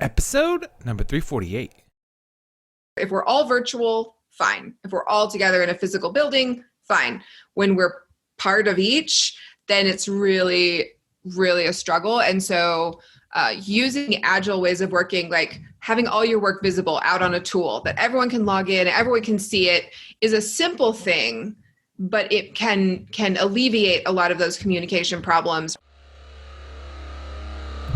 Episode number 348. If we're all virtual, fine. If we're all together in a physical building, fine. When we're part of each, then it's really, really a struggle. And so using agile ways of working, like having all your work visible out on a tool that everyone can log in, everyone can see it, is a simple thing, but it can alleviate a lot of those communication problems.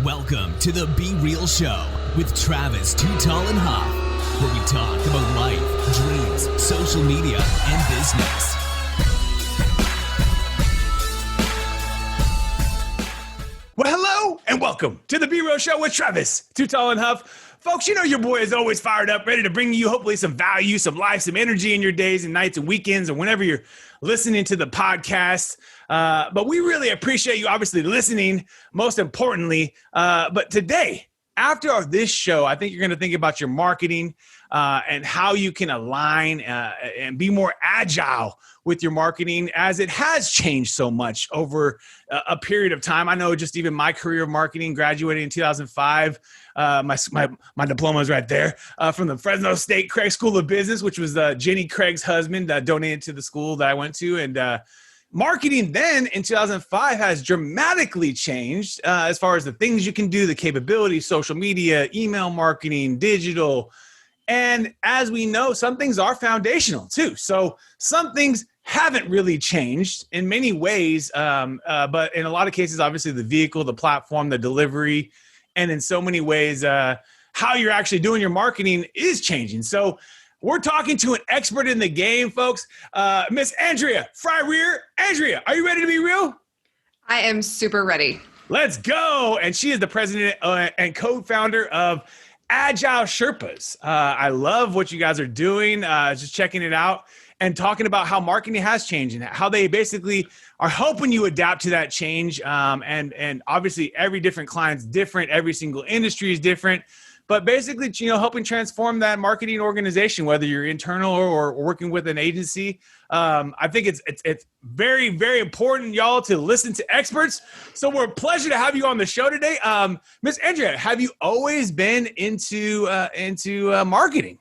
Welcome to the Be Real Show with Travis Too Tall and Huff, where we talk about life, dreams, social media, and business. Well, hello and welcome to the Be Real Show with Travis Too Tall and Huff. Folks, you know your boy is always fired up, ready to bring you hopefully some value, some life, some energy in your days and nights and weekends, or whenever you're listening to the podcast. But we really appreciate you obviously listening, most importantly. But today, after this show, I think you're going to think about your marketing and how you can align and be more agile with your marketing, as it has changed so much over a period of time. I know just even my career of marketing, graduating in 2005, my diploma is right there, from the Fresno State Craig School of Business, which was Jenny Craig's husband, donated to the school that I went to. And marketing then in 2005 has dramatically changed as far as the things you can do, the capabilities, social media, email marketing, digital. And as we know, some things are foundational too. So some things haven't really changed in many ways, but in a lot of cases, obviously the vehicle, the platform, the delivery, and in so many ways, how you're actually doing your marketing is changing. So we're talking to an expert in the game, folks. Miss Andrea Fryrear. Andrea, are you ready to be real? I am super ready. Let's go. And she is the president and co-founder of AgileSherpas. I love what you guys are doing, just checking it out and talking about how marketing has changed and how they basically are helping you adapt to that change. And obviously every different client's different. Every single industry is different. But basically, helping transform that marketing organization, whether you're internal or working with an agency. I think it's very, very important, y'all, to listen to experts. So we're a pleasure to have you on the show today. Miss Andrea, have you always been into marketing?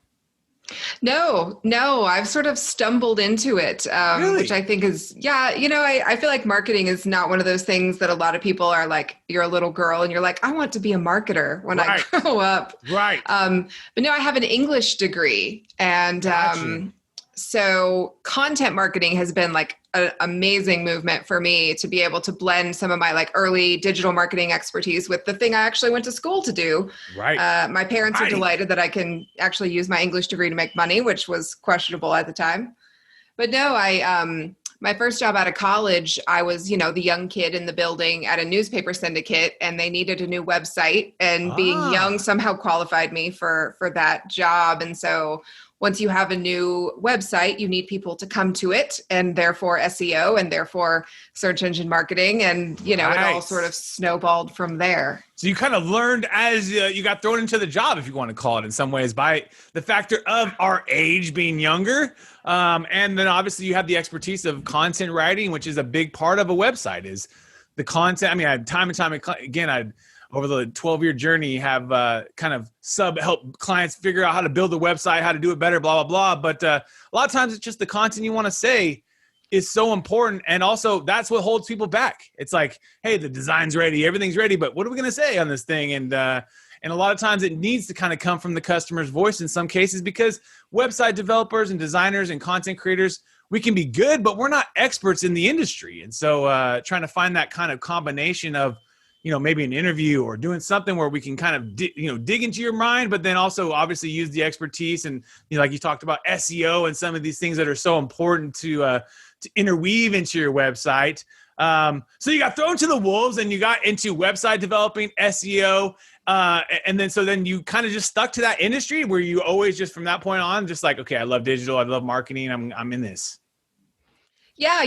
No, I've sort of stumbled into it, Really? which I think is, I feel like marketing is not one of those things that a lot of people are like, you're a little girl and you're like, I want to be a marketer when I grow up. Right. But no, I have an English degree, and so content marketing has been like an amazing movement for me to be able to blend some of my like early digital marketing expertise with the thing I actually went to school to do. Right. My parents are delighted that I can actually use my English degree to make money, which was questionable at the time. But no, my first job out of college, I was, the young kid in the building at a newspaper syndicate, and they needed a new website, and being young somehow qualified me for that job. And so once you have a new website, you need people to come to it, and therefore SEO, and therefore search engine marketing. And, it all sort of snowballed from there. So you kind of learned as you got thrown into the job, if you want to call it in some ways, by the factor of our age being younger. And then obviously you have the expertise of content writing, which is a big part of a website, is the content. I mean, I had time and time again, over the 12-year journey, have kind of help clients figure out how to build a website, how to do it better, blah, blah, blah. But a lot of times it's just the content you want to say is so important. And also that's what holds people back. It's like, hey, the design's ready, everything's ready, but what are we going to say on this thing? And a lot of times it needs to kind of come from the customer's voice in some cases, because website developers and designers and content creators, we can be good, but we're not experts in the industry. And so trying to find that kind of combination of, maybe an interview or doing something where we can kind of, dig into your mind, but then also obviously use the expertise. And, like you talked about SEO and some of these things that are so important to interweave into your website. So you got thrown to the wolves and you got into website developing, SEO. And then you kind of just stuck to that industry where you always just from that point on, just like, okay, I love digital. I love marketing. I'm in this. Yeah.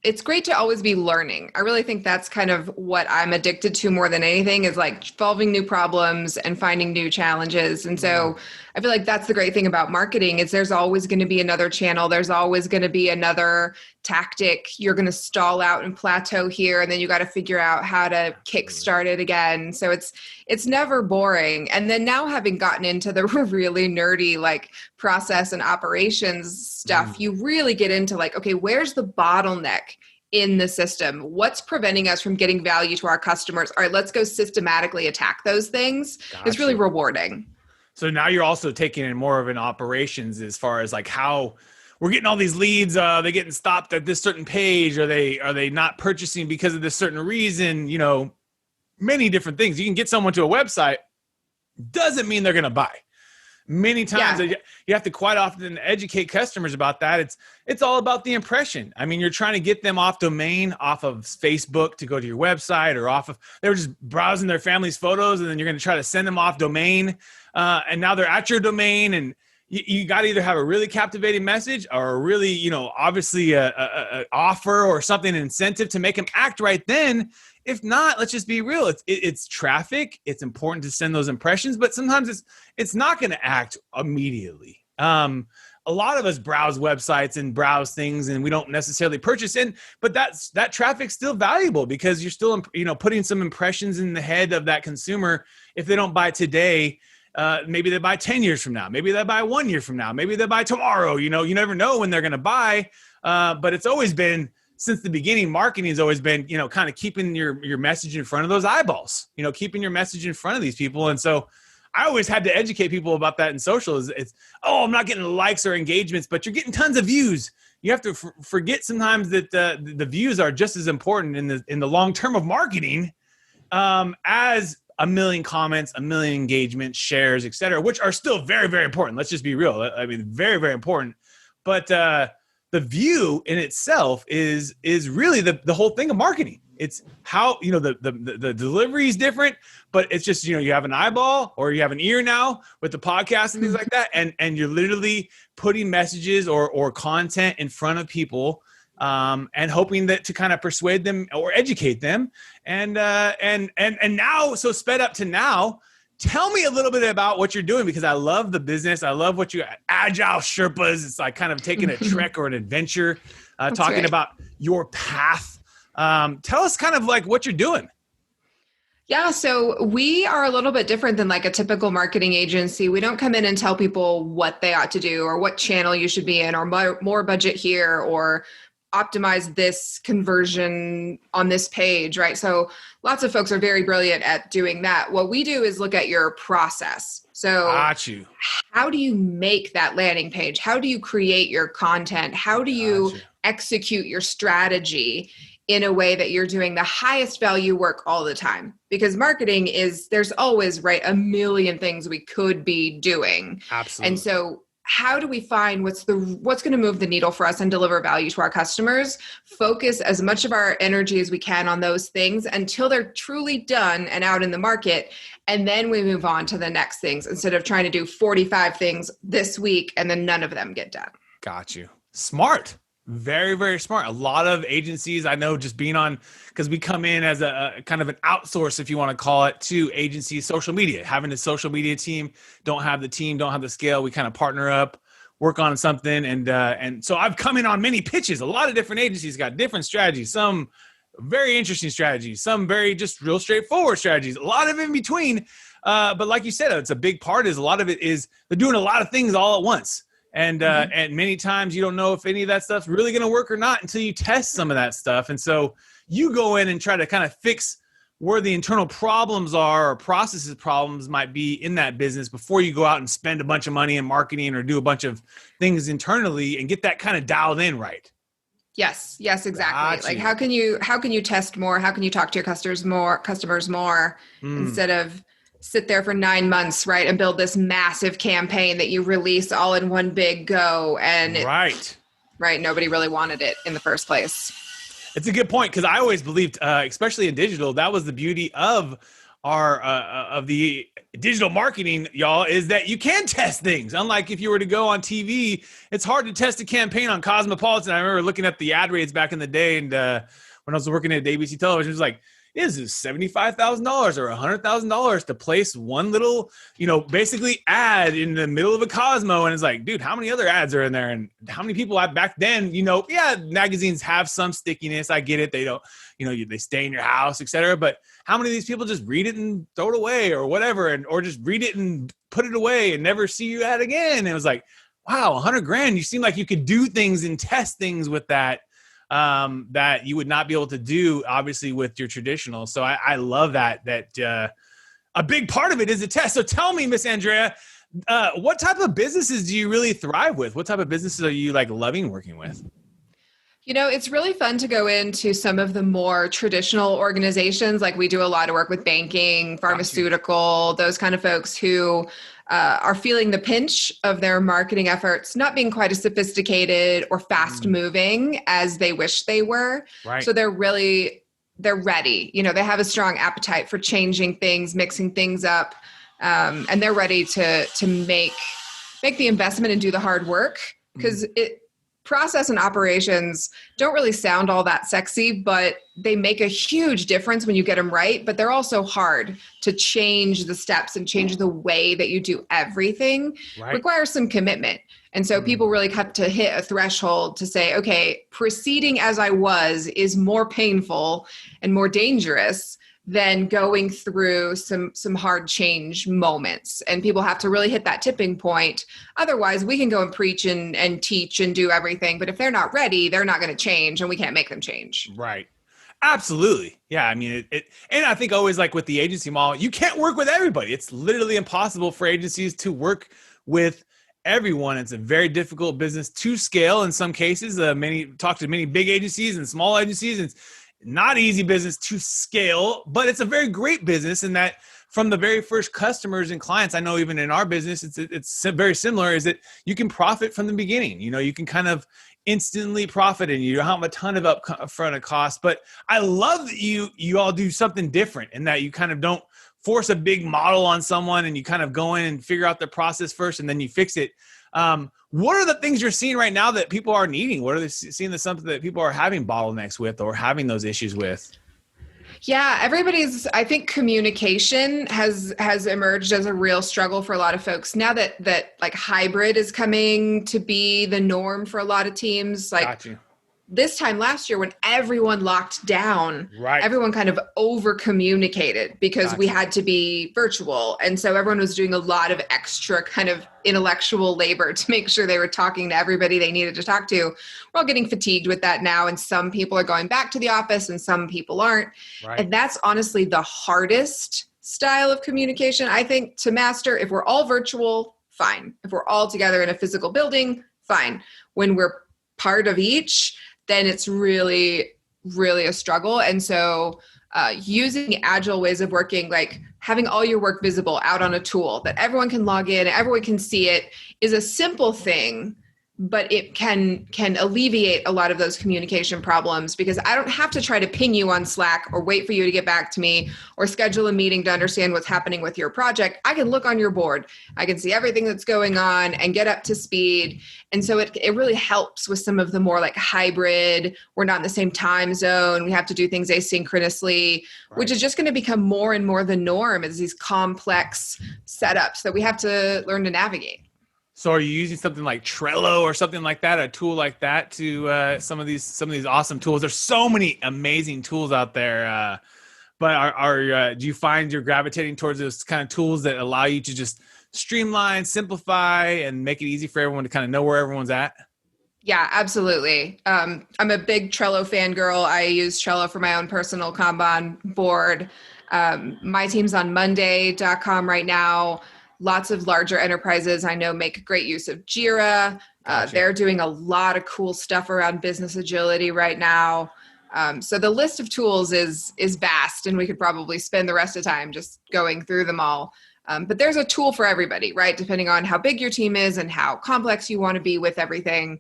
It's great to always be learning. I really think that's kind of what I'm addicted to more than anything, is like solving new problems and finding new challenges. And so I feel like that's the great thing about marketing, is there's always going to be another channel. There's always going to be another tactic. You're going to stall out and plateau here, and then you got to figure out how to kickstart it again. So it's it's never boring. And then now having gotten into the really nerdy like process and operations stuff, you really get into like, okay, where's the bottleneck in the system? What's preventing us from getting value to our customers? All right, let's go systematically attack those things. Gotcha. It's really rewarding. So now you're also taking in more of an operations as far as like how we're getting all these leads. They're getting stopped at this certain page. Are they not purchasing because of this certain reason? You know, many different things. You can get someone to a website, doesn't mean they're going to buy. Many times you have to quite often educate customers about that. It's all about the impression. I mean, you're trying to get them off domain, off of Facebook to go to your website, or they were just browsing their family's photos, and then you're going to try to send them off domain. And now they're at your domain, and you got to either have a really captivating message or a really, you know, obviously a offer or something, an incentive to make them act right then. If not, let's just be real. It's traffic. It's important to send those impressions, but sometimes it's not going to act immediately. A lot of us browse websites and browse things, and we don't necessarily purchase in, but that traffic's still valuable because you're still, you know, putting some impressions in the head of that consumer. If they don't buy today, maybe they buy 10 years from now. Maybe they buy 1 year from now. Maybe they buy tomorrow. You know, you never know when they're going to buy. But it's always been, since the beginning, marketing has always been, you know, kind of keeping your message in front of those eyeballs, you know, keeping your message in front of these people. And so I always had to educate people about that in social. I'm not getting likes or engagements, but you're getting tons of views. You have to forget sometimes that the views are just as important in the long term of marketing as 1 million comments, 1 million engagements, shares, et cetera, which are still very, very important. Let's just be real. I mean, very, very important. But the view in itself is really the whole thing of marketing. It's how, you know, the delivery is different, but it's just, you know, you have an eyeball or you have an ear now with the podcast and things like that. And you're literally putting messages or content in front of people and hoping that to kind of persuade them or educate them. And now, so sped up to now, tell me a little bit about what you're doing, because I love the business. I love what you AgileSherpas. It's like kind of taking a trek or an adventure, talking about your path. Tell us kind of like what you're doing. Yeah, so we are a little bit different than like a typical marketing agency. We don't come in and tell people what they ought to do or what channel you should be in or more budget here or optimize this conversion on this page, right? So lots of folks are very brilliant at doing that. What we do is look at your process. So how do you make that landing page? How do you create your content? How do you execute your strategy in a way that you're doing the highest value work all the time? Because marketing there's always, right, 1 million things we could be doing. Absolutely. And so how do we find what's going to move the needle for us and deliver value to our customers? Focus as much of our energy as we can on those things until they're truly done and out in the market. And then we move on to the next things instead of trying to do 45 things this week and then none of them get done. Got you. Smart. Very, very smart. A lot of agencies I know just being on, because we come in as a kind of an outsource, if you want to call it, to agencies, social media, having a social media team, don't have the scale. We kind of partner up, work on something. And so I've come in on many pitches. A lot of different agencies got different strategies, some very interesting strategies, some very just real straightforward strategies, a lot of in between. But like you said, it's a big part is a lot of it is they're doing a lot of things all at once. And many times you don't know if any of that stuff's really going to work or not until you test some of that stuff. And so you go in and try to kind of fix where the internal problems are or processes problems might be in that business before you go out and spend a bunch of money in marketing or do a bunch of things internally and get that kind of dialed in right. Yes, exactly. Like how can you test more? How can you talk to your customers more instead of sit there for 9 months, right, and build this massive campaign that you release all in one big go, and nobody really wanted it in the first place. It's a good point, because I always believed, especially in digital, that was the beauty of of the digital marketing, y'all, is that you can test things. Unlike if you were to go on TV, it's hard to test a campaign on Cosmopolitan. I remember looking at the ad rates back in the day, and when I was working at ABC Television, it was like, is $75,000 or $100,000 to place one little, basically ad in the middle of a Cosmo. And it's like, dude, how many other ads are in there? And how many people back then, magazines have some stickiness. I get it. They don't, they stay in your house, et cetera. But how many of these people just read it and throw it away or whatever, or just read it and put it away and never see your ad again? And it was like, wow, $100,000. You seem like you could do things and test things with that. That you would not be able to do, obviously, with your traditional. So I love that a big part of it is a test. So tell me, Miss Andrea, what type of businesses do you really thrive with? What type of businesses are you like loving working with? It's really fun to go into some of the more traditional organizations. Like we do a lot of work with banking, pharmaceutical, those kind of folks who are feeling the pinch of their marketing efforts, not being quite as sophisticated or fast moving as they wish they were. Right. So they're ready. They have a strong appetite for changing things, mixing things up. And they're ready to make the investment and do the hard work, because process and operations don't really sound all that sexy, but they make a huge difference when you get them right. But they're also hard to change the steps and change the way that you do everything. Right. Requires some commitment. And so people really have to hit a threshold to say, okay, proceeding as I was is more painful and more dangerous than going through some hard change moments. And people have to really hit that tipping point. Otherwise, we can go and preach and teach and do everything. But if they're not ready, they're not going to change, and we can't make them change. Right. Absolutely. Yeah. I mean, and I think always, like with the agency model, you can't work with everybody. It's literally impossible for agencies to work with everyone. It's a very difficult business to scale in some cases. Talk to many big agencies and small agencies, and it's not easy business to scale, but it's a very great business in that from the very first customers and clients, I know even in our business, it's very similar, is that you can profit from the beginning. You can kind of instantly profit, and you don't have a ton of upfront costs. But I love that you all do something different, in that you kind of don't force a big model on someone, and you kind of go in and figure out the process first, and then you fix it. What are the things you're seeing right now that people are needing? What are they seeing that's something that people are having bottlenecks with or having those issues with? Yeah, I think communication has emerged as a real struggle for a lot of folks now that like hybrid is coming to be the norm for a lot of teams. Like, Got you. This time last year when everyone locked down, Right. Everyone kind of over communicated because Gotcha. we had to be virtual. And so everyone was doing a lot of extra kind of intellectual labor to make sure they were talking to everybody they needed to talk to. We're all getting fatigued with that now. And some people are going back to the office and some people aren't. Right. And that's honestly the hardest style of communication, I think, to master. If we're all virtual, fine. If we're all together in a physical building, fine. When we're part of each, then it's really, really a struggle. And so using agile ways of working, like having all your work visible out on a tool that everyone can log in, everyone can see it, is a simple thing, but it can alleviate a lot of those communication problems, because I don't have to try to ping you on Slack or wait for you to get back to me or schedule a meeting to understand what's happening with your project. I can look on your board. I can see everything that's going on and get up to speed. And so it really helps with some of the more like hybrid, we're not in the same time zone, we have to do things asynchronously, Right. which is just going to become more and more the norm, as these complex setups that we have to learn to navigate. So are you using something like Trello or something like that, a tool like that, to some of these awesome tools? There's so many amazing tools out there, but do you find you're gravitating towards those kind of tools that allow you to just streamline, simplify, and make it easy for everyone to kind of know where everyone's at? Yeah, absolutely. I'm a big Trello fangirl. I use Trello for my own personal Kanban board. My team's on Monday.com right now. Lots of larger enterprises I know make great use of Jira. Gotcha. They're doing a lot of cool stuff around business agility right now. So the list of tools is vast, and we could probably spend the rest of the time just going through them all. But there's a tool for everybody, right? Depending on how big your team is and how complex you want to be with everything.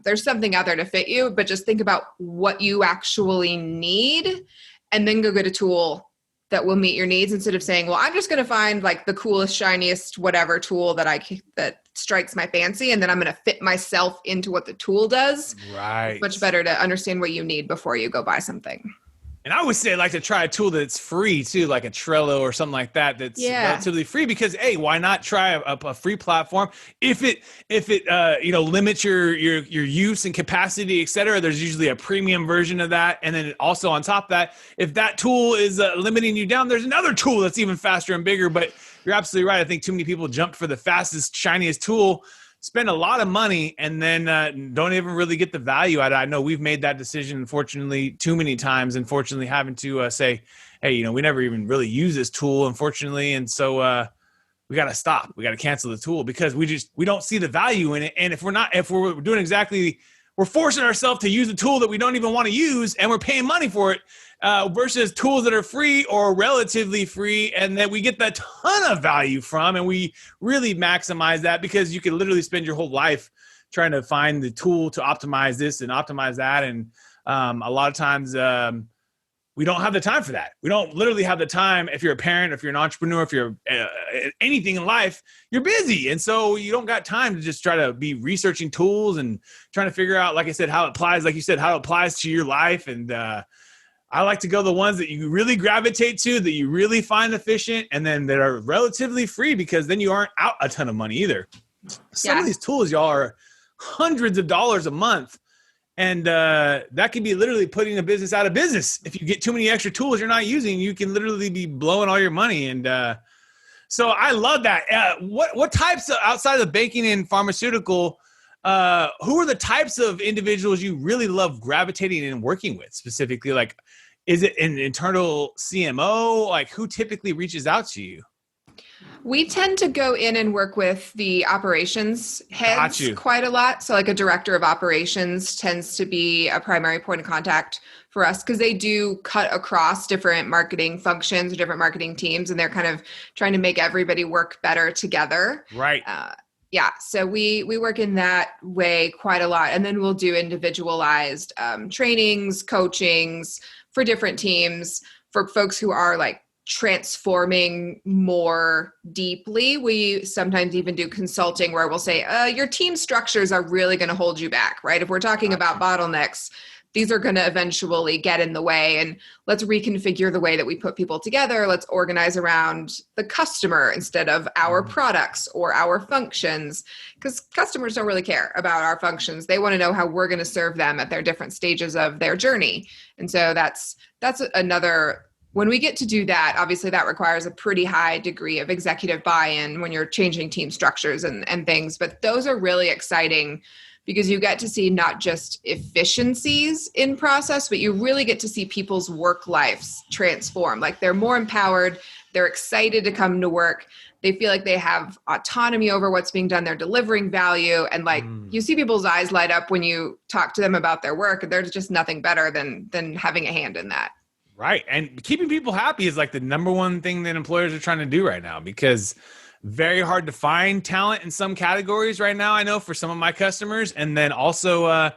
There's something out there to fit you, but just think about what you actually need and then go get a tool that will meet your needs, instead of saying, well, I'm just going to find like the coolest, shiniest, whatever tool that strikes my fancy, and then I'm going to fit myself into what the tool does. Right. It's much better to understand what you need before you go buy something. And I would say like to try a tool that's free too, like a Trello or something like that. That's relatively free because, hey, why not try a free platform? If it limits your use and capacity, et cetera, there's usually a premium version of that. And then also on top of that, if that tool is limiting you down, there's another tool that's even faster and bigger. But you're absolutely right. I think too many people jump for the fastest, shiniest tool, spend a lot of money, and then don't even really get the value out of it. I know we've made that decision, unfortunately, too many times, unfortunately, having to say, hey, we never even really use this tool, unfortunately. And so we got to stop. We got to cancel the tool because we don't see the value in it. And if we're doing exactly, we're forcing ourselves to use a tool that we don't even want to use, and we're paying money for it, versus tools that are free or relatively free and that we get that ton of value from, and we really maximize that because you can literally spend your whole life trying to find the tool to optimize this and optimize that. And a lot of times we don't have the time for that. We don't literally have the time. If you're a parent, if you're an entrepreneur, if you're anything in life, you're busy. And so you don't got time to just try to be researching tools and trying to figure out, like I said, how it applies, like you said, how it applies to your life. And I like to go the ones that you really gravitate to, that you really find efficient, and then that are relatively free because then you aren't out a ton of money either. Some of these tools, y'all, are hundreds of dollars a month. And that can be literally putting a business out of business. If you get too many extra tools you're not using, you can literally be blowing all your money. And so I love that. What types of, outside of banking and pharmaceutical, who are the types of individuals you really love gravitating and working with specifically? Like, is it an internal CMO? Like, who typically reaches out to you? We tend to go in and work with the operations heads quite a lot. So like a director of operations tends to be a primary point of contact for us because they do cut across different marketing functions, different marketing teams, and they're kind of trying to make everybody work better together. Right. So we work in that way quite a lot. And then we'll do individualized trainings, coachings for different teams for folks who are like transforming more deeply. We sometimes even do consulting where we'll say, your team structures are really going to hold you back, right? If we're talking about bottlenecks, these are going to eventually get in the way, and let's reconfigure the way that we put people together. Let's organize around the customer instead of our products or our functions, because customers don't really care about our functions. They want to know how we're going to serve them at their different stages of their journey. And so that's another. When we get to do that, obviously that requires a pretty high degree of executive buy-in when you're changing team structures and things. But those are really exciting because you get to see not just efficiencies in process, but you really get to see people's work lives transform. Like they're more empowered, they're excited to come to work, they feel like they have autonomy over what's being done, they're delivering value. And like you see people's eyes light up when you talk to them about their work. There's just nothing better than having a hand in that. Right. And keeping people happy is like the number one thing that employers are trying to do right now, because very hard to find talent in some categories right now, I know, for some of my customers. And then also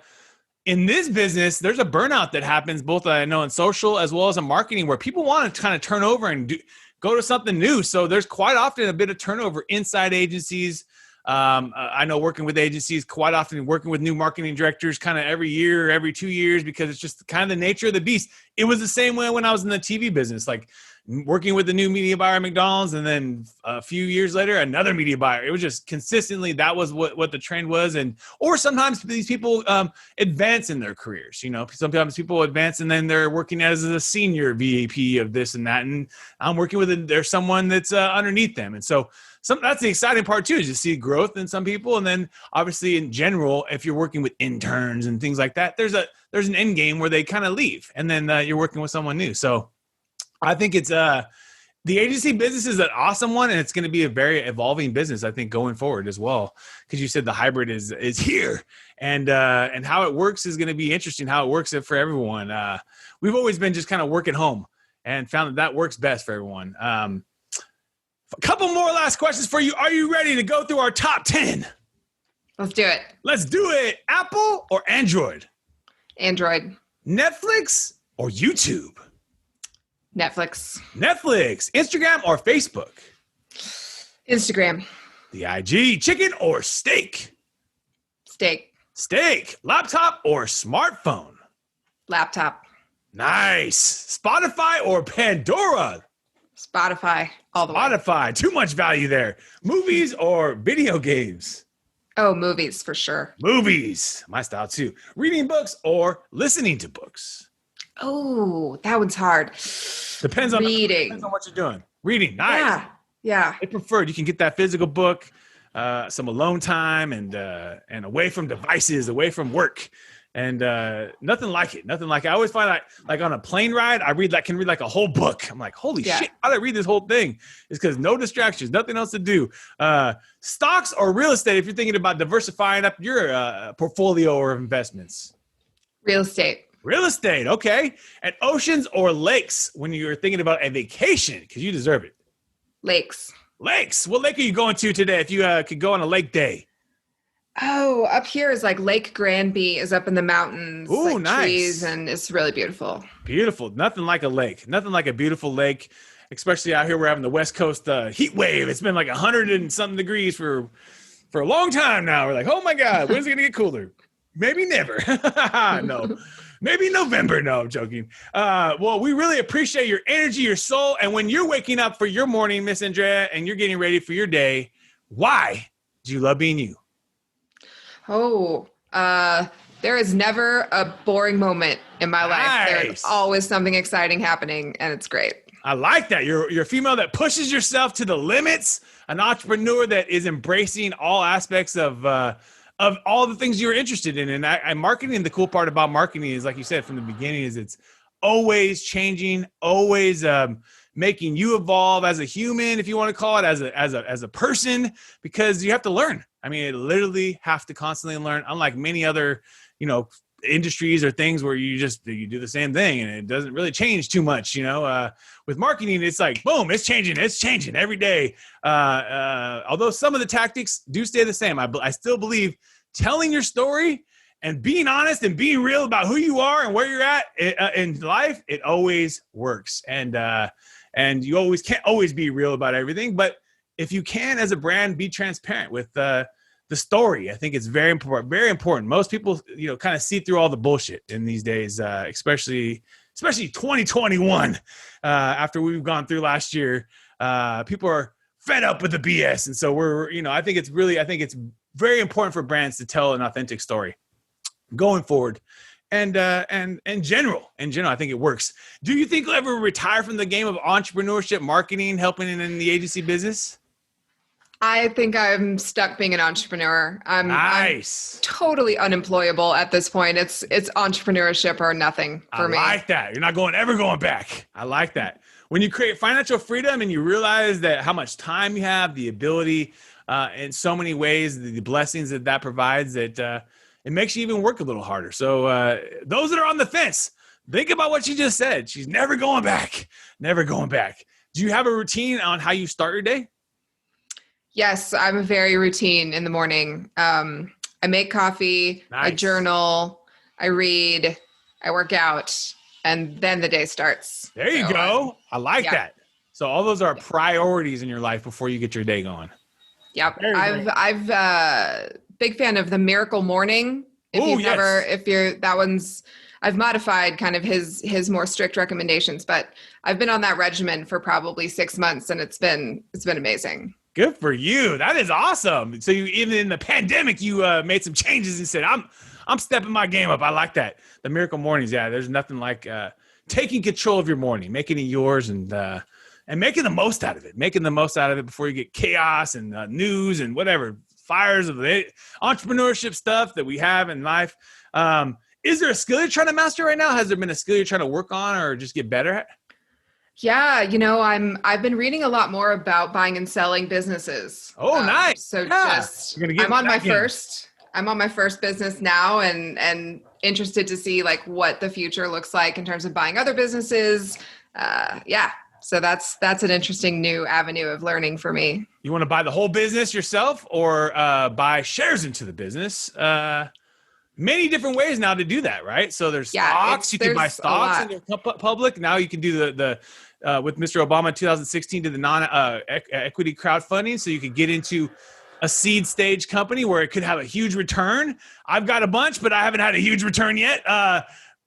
in this business, there's a burnout that happens both, I know, in social as well as in marketing, where people want to kind of turn over and go to something new. So there's quite often a bit of turnover inside agencies. I know working with agencies, quite often working with new marketing directors kind of every year, every 2 years, because it's just kind of the nature of the beast. It was the same way when I was in the TV business, like working with the new media buyer at McDonald's, and then a few years later, another media buyer. It was just consistently, that was what the trend was. Or sometimes these people advance in their careers. You know, sometimes people advance and then they're working as a senior VP of this and that. And I'm working with there's someone that's underneath them. And so that's the exciting part too, is to see growth in some people. And then obviously in general, if you're working with interns and things like that, there's an end game where they kind of leave and then you're working with someone new. So I think it's the agency business is an awesome one, and it's going to be a very evolving business, I think, going forward as well. Because you said the hybrid is here, and how it works is going to be interesting. How it works for everyone. We've always been just kind of work at home, and found that works best for everyone. A couple more last questions for you. Are you ready to go through our top 10? Let's do it. Let's do it. Apple or Android? Android. Netflix or YouTube? Netflix. Instagram or Facebook? Instagram. The IG. Chicken or steak? Steak. Laptop or smartphone? Laptop. Nice. Spotify or Pandora? Spotify all the way. Spotify. Too much value there. Movies or video games? Oh, movies for sure. Movies. My style too. Reading books or listening to books? Oh, that one's hard. Depends on reading. Depends on what you're doing. Reading. Nice. Yeah. I preferred. You can get that physical book, some alone time, and away from devices, away from work, and nothing like it. Nothing like it. I always find like on a plane ride, can read like a whole book. I'm like, holy shit! How did I read this whole thing? It's because no distractions, nothing else to do. Stocks or real estate? If you're thinking about diversifying up your portfolio or investments, real estate. Real estate. Okay. And oceans or lakes when you're thinking about a vacation because you deserve it. Lakes. What lake are you going to today if you could go on a lake day? Oh, up here is like Lake Granby is up in the mountains. Ooh, like nice. Trees, and it's really beautiful. Beautiful. Nothing like a lake. Nothing like a beautiful lake, especially out here. We're having the West Coast heat wave. It's been like 100 and something degrees for a long time now. We're like, oh my God, when's it going to get cooler? Maybe never. No. Maybe November. No, I'm joking. Well, we really appreciate your energy, your soul. And when you're waking up for your morning, Miss Andrea, and you're getting ready for your day, why do you love being you? Oh, there is never a boring moment in my life. There's always something exciting happening, and it's great. I like that. You're a female that pushes yourself to the limits, an entrepreneur that is embracing all aspects of all the things you're interested in. And marketing, the cool part about marketing is, like you said from the beginning, is it's always changing, always making you evolve as a human, if you want to call it, as a person, because you have to learn. I mean, you literally have to constantly learn, unlike many other, industries or things where you do the same thing and it doesn't really change too much. With marketing, it's like, boom, it's changing every day. Although some of the tactics do stay the same. I still believe telling your story and being honest and being real about who you are and where you're at in life, it always works. And you can't always be real about everything, but if you can, as a brand, be transparent with the story. I think it's very important. Very important. Most people, kind of see through all the bullshit in these days, especially 2021. After we've gone through last year, people are fed up with the BS, and so I think it's very important for brands to tell an authentic story going forward. And in general, I think it works. Do you think you'll ever retire from the game of entrepreneurship, marketing, helping in the agency business? I think I'm stuck being an entrepreneur. I'm totally unemployable at this point. It's entrepreneurship or nothing for me. I like that. You're not ever going back. I like that. When you create financial freedom and you realize that how much time you have, the ability, in so many ways, the blessings that provides, that it makes you even work a little harder. So those that are on the fence, think about what she just said. She's never going back. Never going back. Do you have a routine on how you start your day? Yes, I'm very routine in the morning. I make coffee, I journal, I read, I work out, and then the day starts. There you go. I like that. So all those are priorities in your life before you get your day going. Yep. I've big fan of the Miracle Morning. I've modified kind of his more strict recommendations, but I've been on that regimen for probably 6 months, and it's been amazing. Good for you. That is awesome. So you, even in the pandemic, you made some changes and said, I'm stepping my game up. I like that. The Miracle Mornings. Yeah. There's nothing like taking control of your morning, making it yours, and making the most out of it, before you get chaos and news and whatever fires of the entrepreneurship stuff that we have in life. Is there a skill you're trying to master right now? Has there been a skill you're trying to work on or just get better at? Yeah, I've been reading a lot more about buying and selling businesses. Oh, nice. So I'm on my first business now, and interested to see like what the future looks like in terms of buying other businesses. So that's an interesting new avenue of learning for me. You want to buy the whole business yourself or buy shares into the business? Many different ways now to do that, right? So there's stocks. You can buy stocks in your public. Now you can do the with Mr. Obama in 2016 to the non-equity crowdfunding. So you could get into a seed stage company where it could have a huge return. I've got a bunch, but I haven't had a huge return yet.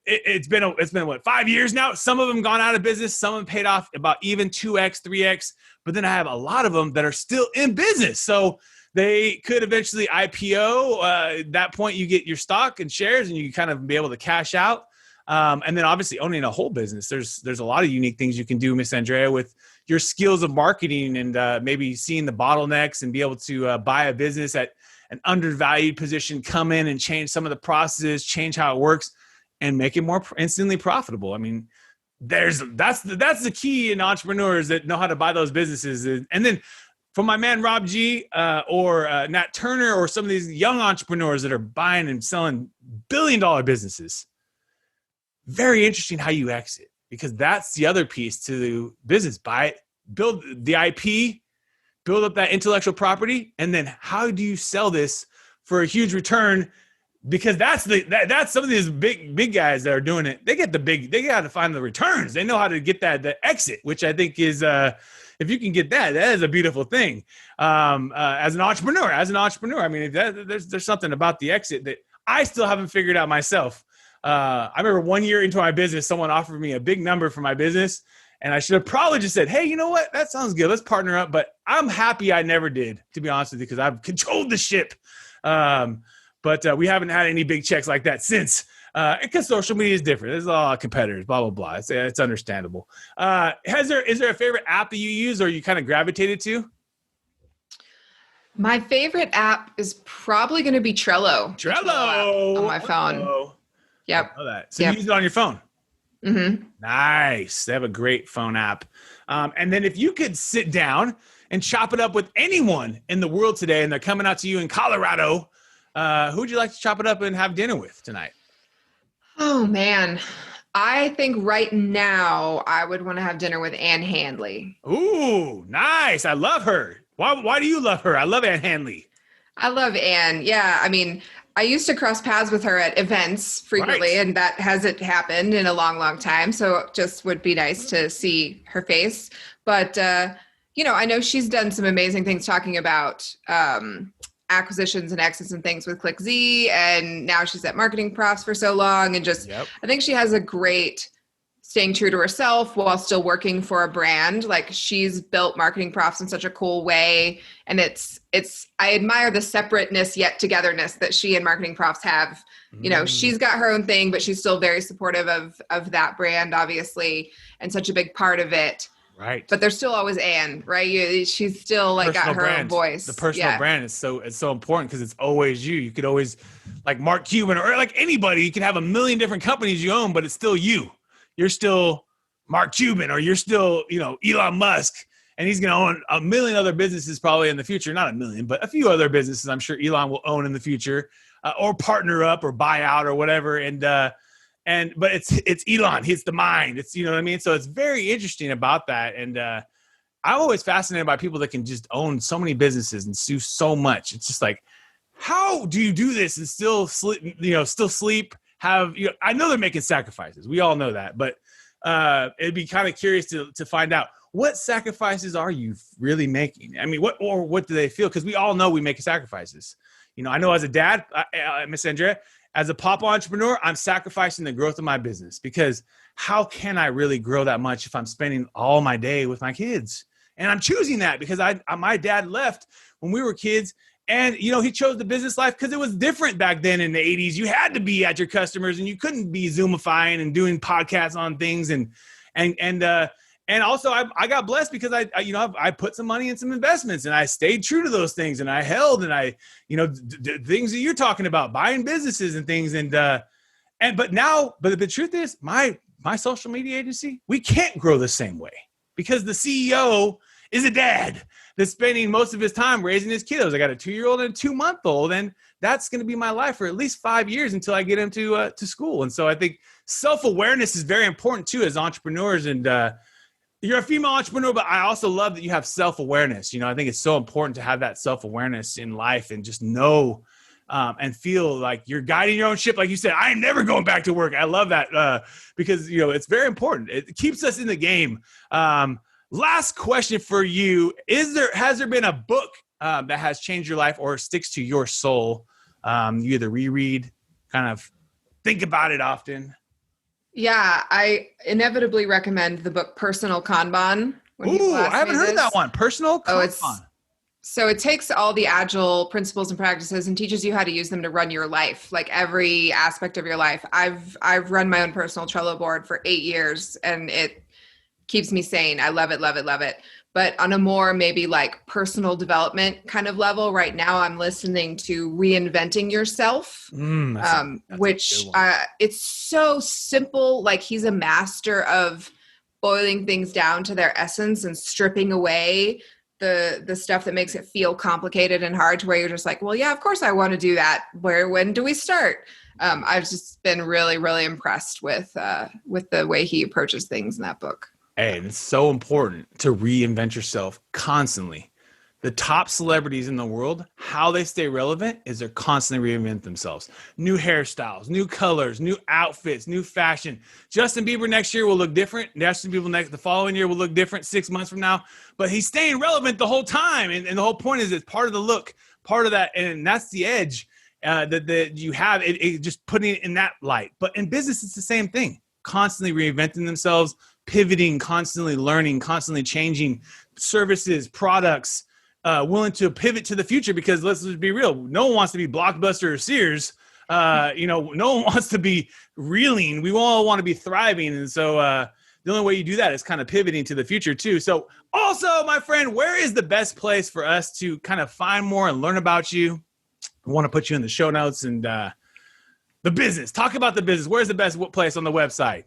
it's been what, 5 years now. Some of them gone out of business. Some of them paid off about even 2x, 3x. But then I have a lot of them that are still in business. So they could eventually IPO. At that point, you get your stock and shares, and you kind of be able to cash out. And then obviously owning a whole business. There's a lot of unique things you can do, Miss Andrea, with your skills of marketing and maybe seeing the bottlenecks and be able to buy a business at an undervalued position, come in and change some of the processes, change how it works, and make it more instantly profitable. I mean, that's the key in entrepreneurs that know how to buy those businesses. And then from my man Rob G or Nat Turner or some of these young entrepreneurs that are buying and selling billion-dollar businesses, very interesting how you exit, because that's the other piece to the business. Buy it, build the IP, build up that intellectual property, and then how do you sell this for a huge return? Because that's some of these big guys that are doing it. They got to find the returns. They know how to get the exit, which I think is if you can get that is a beautiful thing. As an entrepreneur, I mean, there's something about the exit that I still haven't figured out myself. I remember 1 year into my business, someone offered me a big number for my business, and I should have probably just said, hey, you know what? That sounds good. Let's partner up. But I'm happy I never did, to be honest with you, because I've controlled the ship. But we haven't had any big checks like that since, because social media is different. There's a lot of competitors, blah, blah, blah. It's understandable. Is there a favorite app that you use or you kind of gravitated to? My favorite app is probably going to be Trello. Trello on my phone. Oh, yep. I know that. So you use it on your phone? Mm-hmm. Nice. They have a great phone app. And then if you could sit down and chop it up with anyone in the world today, and they're coming out to you in Colorado, who would you like to chop it up and have dinner with tonight? Oh, man. I think right now I would want to have dinner with Ann Handley. Ooh, nice. I love her. Why do you love her? I love Ann Handley. I love Ann. Yeah. I mean, I used to cross paths with her at events frequently, and that hasn't happened in a long, long time. So it just would be nice to see her face. But, I know she's done some amazing things talking about acquisitions and exits and things with ClickZ, and now she's at Marketing Profs for so long, and I think she has a great staying true to herself while still working for a brand. Like, she's built Marketing Profs in such a cool way, and I admire the separateness yet togetherness that she and Marketing Profs have. She's got her own thing, but she's still very supportive of that brand, obviously, and such a big part of it. Right. But there's still always Ann, right? She's still got her own voice. The personal brand is so important, because it's always you. You could always, like Mark Cuban or like anybody, you can have a million different companies you own, but it's still you. You're still Mark Cuban, or you're still, Elon Musk, and he's going to own a million other businesses probably in the future. Not a million, but a few other businesses I'm sure Elon will own in the future, or partner up or buy out or whatever. But it's Elon. He's the mind. It's, you know what I mean? So it's very interesting about that. And I'm always fascinated by people that can just own so many businesses and do so much. It's just like, how do you do this and still sleep, I know they're making sacrifices. We all know that, but it'd be kind of curious to find out, what sacrifices are you really making? I mean, what do they feel? Because we all know we make sacrifices. I know as a dad, Miss Andrea, as a pop entrepreneur, I'm sacrificing the growth of my business, because how can I really grow that much if I'm spending all my day with my kids? And I'm choosing that because my dad left when we were kids, and he chose the business life because it was different back then in the 80s. You had to be at your customers, and you couldn't be Zoomifying and doing podcasts on things. And also I got blessed because I put some money in some investments, and I stayed true to those things, and I held, and I, things that you're talking about, buying businesses and things. But the truth is my social media agency, we can't grow the same way, because the CEO is a dad that's spending most of his time raising his kiddos. I got a 2-year-old and a 2-month-old, and that's going to be my life for at least 5 years until I get him to school. And so I think self-awareness is very important too as entrepreneurs. And you're a female entrepreneur, but I also love that you have self-awareness. I think it's so important to have that self-awareness in life and just know and feel like you're guiding your own ship. Like you said, I am never going back to work. I love that because, it's very important. It keeps us in the game. Last question for you. Has there been a book that has changed your life or sticks to your soul? You either reread, kind of think about it often. Yeah, I inevitably recommend the book Personal Kanban. When people Ooh, ask I haven't me heard of this. that one. Personal Oh, Kanban. so it takes all the Agile principles and practices and teaches you how to use them to run your life, like every aspect of your life. I've run my own personal Trello board for 8 years, and it keeps me sane. I love it, love it, love it. But on a more maybe like personal development kind of level, right now I'm listening to Reinventing Yourself, That's a which good one. it's so simple. Like he's a master of boiling things down to their essence and stripping away the stuff that makes it feel complicated and hard, to where you're just like, well, yeah, of course I want to do that. When do we start? I've just been really, really impressed with the way he approaches things in that book. Hey, it's so important to reinvent yourself constantly. The top celebrities in the world, how they stay relevant is they're constantly reinvent themselves. New hairstyles, new colors, new outfits, new fashion. Justin Bieber next year will look different. Justin Bieber the following year will look different 6 months from now. But he's staying relevant the whole time. And the whole point is it's part of the look, part of that. And that's the edge that you have, it just putting it in that light. But in business, it's the same thing. Constantly reinventing themselves, pivoting, constantly learning, constantly changing services, products, willing to pivot to the future, because let's just be real. No one wants to be Blockbuster or Sears. No one wants to be reeling. We all want to be thriving. And so the only way you do that is kind of pivoting to the future too. So also, my friend, where is the best place for us to kind of find more and learn about you? I want to put you in the show notes and the business. Talk about the business. Where's the best place on the website?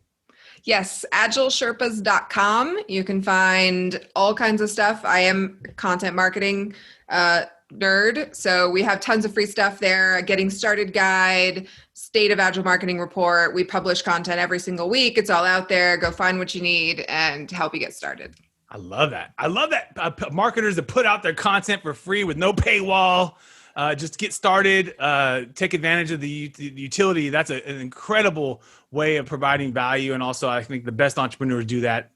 Yes, AgileSherpas.com. You can find all kinds of stuff. I am a content marketing nerd, so we have tons of free stuff there. A getting started guide, state of Agile marketing report. We publish content every single week. It's all out there. Go find what you need and help you get started. I love that. I love that marketers that put out their content for free with no paywall. Just to get started, take advantage of the utility. That's an incredible way of providing value. And also, I think the best entrepreneurs do that.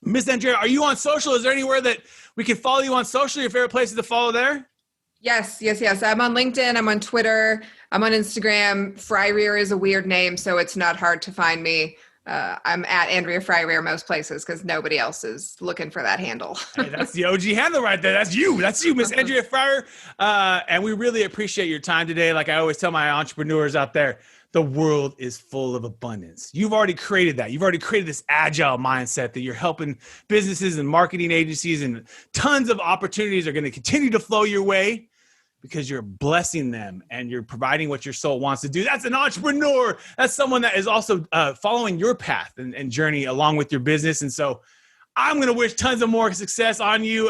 Miss Andrea, are you on social? Is there anywhere that we can follow you on social? Your favorite places to follow there? Yes. I'm on LinkedIn. I'm on Twitter. I'm on Instagram. Fryrear is a weird name, so it's not hard to find me. I'm at Andrea Fryrear most places because nobody else is looking for that handle. Hey, that's the OG handle right there. That's you, Miss Andrea Fryrear. And we really appreciate your time today. Like I always tell my entrepreneurs out there, the world is full of abundance. You've already created that. You've already created this agile mindset that you're helping businesses and marketing agencies, and tons of opportunities are going to continue to flow your way because you're blessing them and you're providing what your soul wants to do. That's an entrepreneur. That's someone that is also following your path and journey along with your business. And so I'm going to wish tons of more success on you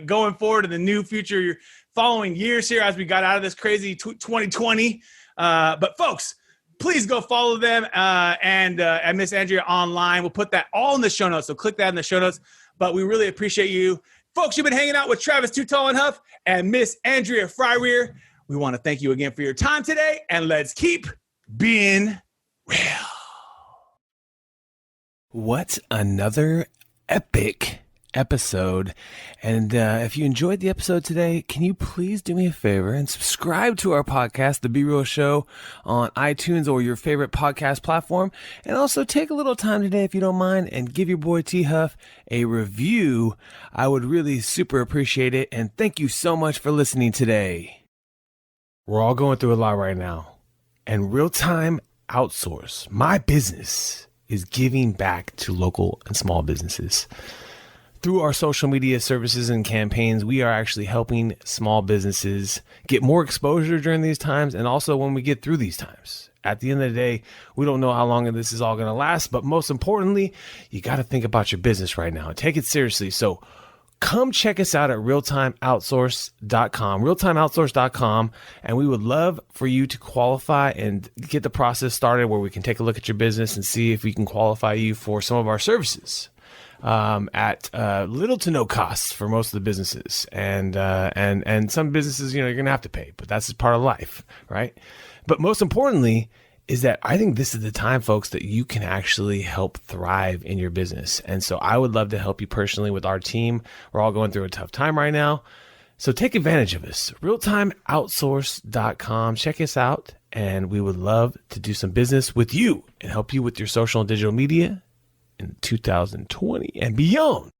going forward in the new future, your following years here as we got out of this crazy 2020. But folks, please go follow them and Miss Andrea online. We'll put that all in the show notes. So click that in the show notes. But we really appreciate you. Folks, you've been hanging out with Travis Too Tall and Huff and Miss Andrea Fryrear. We want to thank you again for your time today, and let's keep being real. What another epic episode. And if you enjoyed the episode today, can you please do me a favor and subscribe to our podcast, The Be Real Show, on iTunes or your favorite podcast platform. And also take a little time today, if you don't mind, and give your boy T Huff a review. I would really super appreciate it. And thank you so much for listening today. We're all going through a lot right now. And real-time outsource, my business, is giving back to local and small businesses. Through our social media services and campaigns, we are actually helping small businesses get more exposure during these times, and also when we get through these times. At the end of the day, we don't know how long this is all going to last, but most importantly, you got to think about your business right now and take it seriously. So come check us out at realtimeoutsource.com, and we would love for you to qualify and get the process started where we can take a look at your business and see if we can qualify you for some of our services. At little to no cost for most of the businesses, and some businesses, you're going to have to pay, but that's just part of life, right? But most importantly is that I think this is the time, folks, that you can actually help thrive in your business. And so I would love to help you personally with our team. We're all going through a tough time right now. So take advantage of us. Realtimeoutsource.com. Check us out. And we would love to do some business with you and help you with your social and digital media in 2020 and beyond.